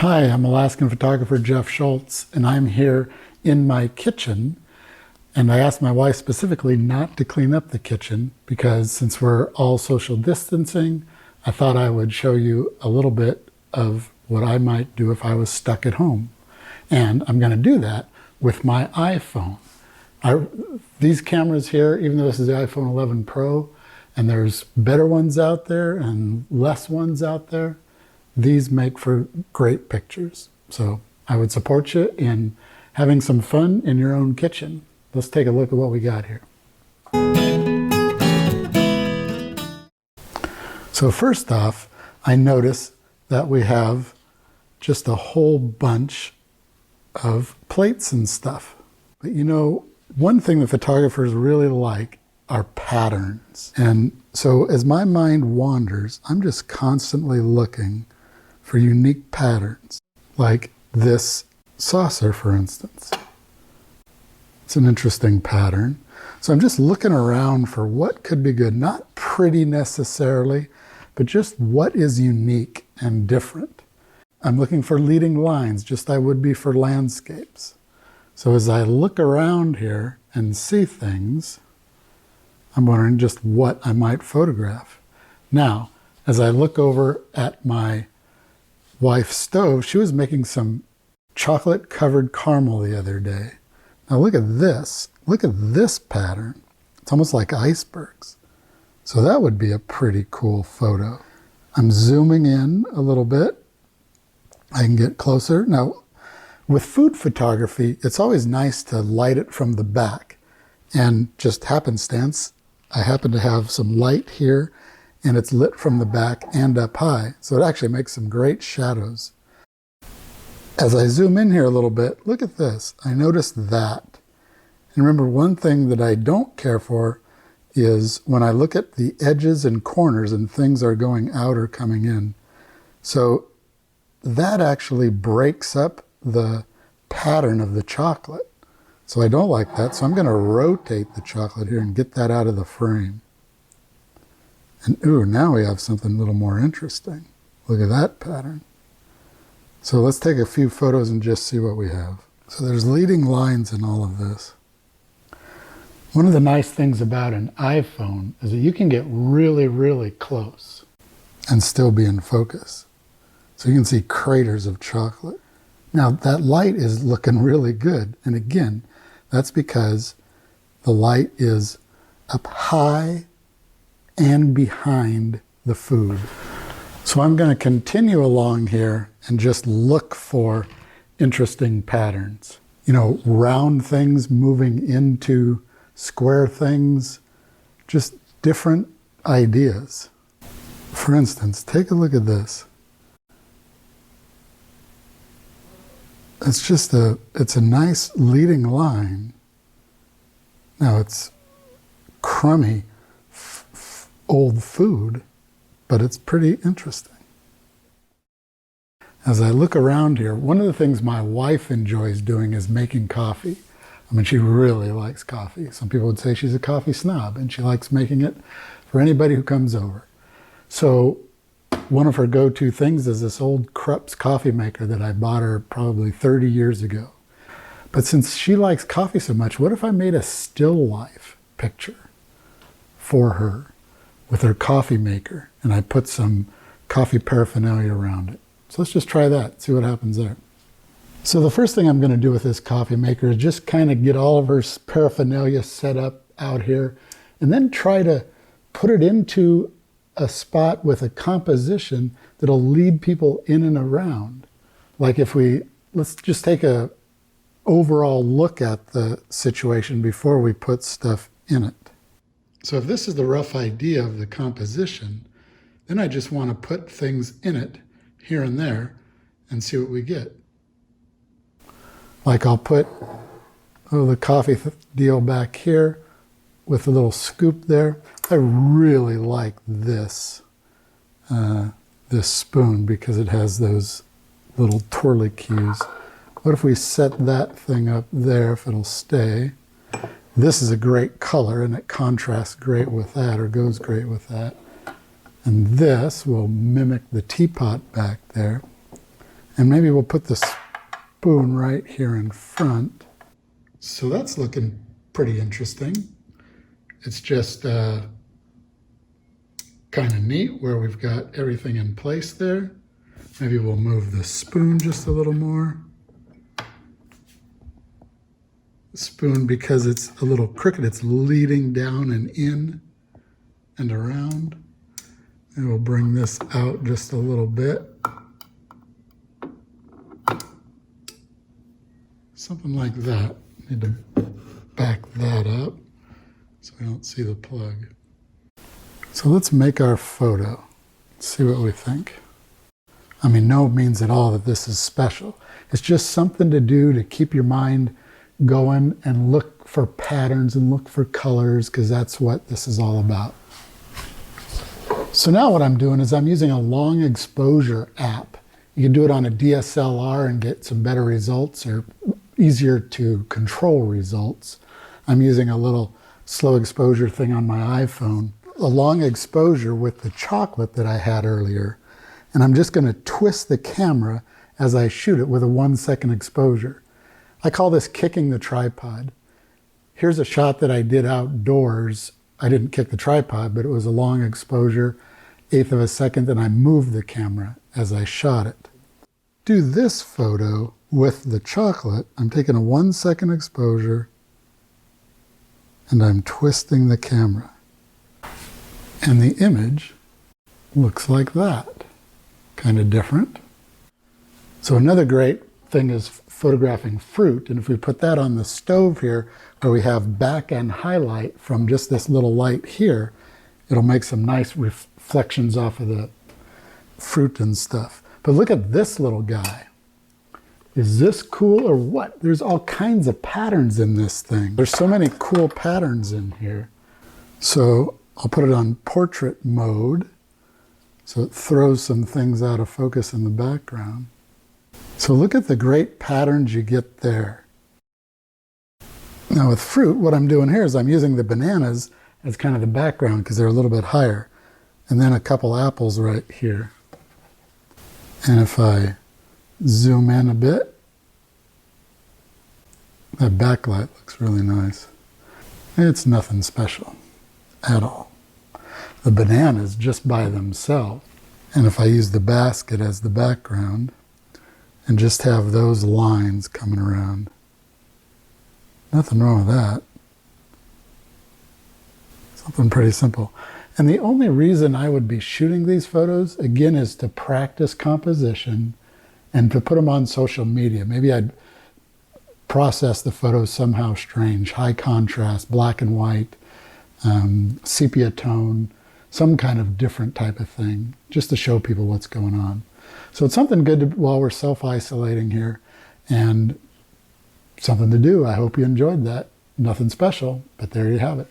Hi, I'm Alaskan photographer Jeff Schultz, and I'm here in my kitchen. And I asked my wife specifically not to clean up the kitchen because since we're all social distancing, I thought I would show you a little bit of what I might do if I was stuck at home. And I'm going to do that with my iPhone. These cameras here, even though this is the iPhone 11 Pro, and there's better ones out there and less ones out there, these make for great pictures. So I would support you in having some fun in your own kitchen. Let's take a look at what we got here. So first off, I notice that we have just a whole bunch of plates and stuff. But you know, one thing that photographers really like are patterns. And so as my mind wanders, I'm just constantly looking for unique patterns, like this saucer, for instance. It's an interesting pattern. So I'm just looking around for what could be good, not pretty necessarily, but just what is unique and different. I'm looking for leading lines, just I would be for landscapes. So as I look around here and see things, I'm wondering just what I might photograph. Now, as I look over at my wife's stove, she was making some chocolate covered caramel the other day. Now look at this pattern. It's almost like icebergs. So that would be a pretty cool photo. I'm zooming in a little bit. I can get closer. Now with food photography, it's always nice to light it from the back. And just happenstance, I happen to have some light here and it's lit from the back and up high. So it actually makes some great shadows. As I zoom in here a little bit, look at this. I noticed that. And remember, one thing that I don't care for is when I look at the edges and corners and things are going out or coming in. So that actually breaks up the pattern of the chocolate. So I don't like that. So I'm going to rotate the chocolate here and get that out of the frame. And ooh, now we have something a little more interesting. Look at that pattern. So let's take a few photos and just see what we have. So there's leading lines in all of this. One of the nice things about an iPhone is that you can get really, really close and still be in focus. So you can see craters of chocolate. Now that light is looking really good. And again, that's because the light is up high and behind the food. So I'm going to continue along here and just look for interesting patterns. You know, round things moving into square things, just different ideas. For instance, take a look at this. It's a nice leading line. Now it's crummy, old food, but it's pretty interesting. As I look around here, one of the things my wife enjoys doing is making coffee. I mean, she really likes coffee. Some people would say she's a coffee snob, and she likes making it for anybody who comes over. So one of her go-to things is this old Krups coffee maker that I bought her probably 30 years ago. But since she likes coffee so much, what if I made a still life picture for her with her coffee maker, and I put some coffee paraphernalia around it. So let's just try that, see what happens there. So the first thing I'm going to do with this coffee maker is just kind of get all of her paraphernalia set up out here, and then try to put it into a spot with a composition that'll lead people in and around. Like let's just take a overall look at the situation before we put stuff in it. So if this is the rough idea of the composition, then I just want to put things in it here and there and see what we get. Like I'll put the coffee deal back here with a little scoop there. I really like this, this spoon because it has those little twirly cues. What if we set that thing up there if it'll stay? This is a great color and it contrasts great with that, or goes great with that. And this will mimic the teapot back there. And maybe we'll put the spoon right here in front. So that's looking pretty interesting. It's just kind of neat where we've got everything in place there. Maybe we'll move the spoon just a little more. The spoon, because it's a little crooked, it's leading down and in and around. And we'll bring this out just a little bit. Something like that. Need to back that up so we don't see the plug. So let's make our photo. See what we think. I mean, no means at all that this is special. It's just something to do to keep your mind going and look for patterns and look for colors, because that's what this is all about. So now what I'm doing is I'm using a long exposure app. You can do it on a DSLR and get some better results, or easier to control results. I'm using a little slow exposure thing on my iPhone. A long exposure with the chocolate that I had earlier. And I'm just going to twist the camera as I shoot it with a 1-second exposure. I call this kicking the tripod. Here's a shot that I did outdoors. I didn't kick the tripod, but it was a long exposure, 1/8 of a second, and I moved the camera as I shot it. Do this photo with the chocolate. I'm taking a 1-second exposure and I'm twisting the camera. And the image looks like that. Kind of different. So another great thing is photographing fruit. And if we put that on the stove here, where we have back end highlight from just this little light here, it'll make some nice reflections off of the fruit and stuff. But look at this little guy. Is this cool or what? There's all kinds of patterns in this thing. There's so many cool patterns in here. So I'll put it on portrait mode, so it throws some things out of focus in the background. So look at the great patterns you get there. Now with fruit, what I'm doing here is I'm using the bananas as kind of the background because they're a little bit higher. And then a couple apples right here. And if I zoom in a bit, that backlight looks really nice. It's nothing special at all. The bananas just by themselves. And if I use the basket as the background and just have those lines coming around, nothing wrong with that. Something pretty simple. And the only reason I would be shooting these photos, again, is to practice composition and to put them on social media. Maybe I'd process the photos somehow strange, high contrast, black and white, sepia tone, some kind of different type of thing, just to show people what's going on. So it's something good to, while we're self-isolating here, and something to do. I hope you enjoyed that. Nothing special, but there you have it.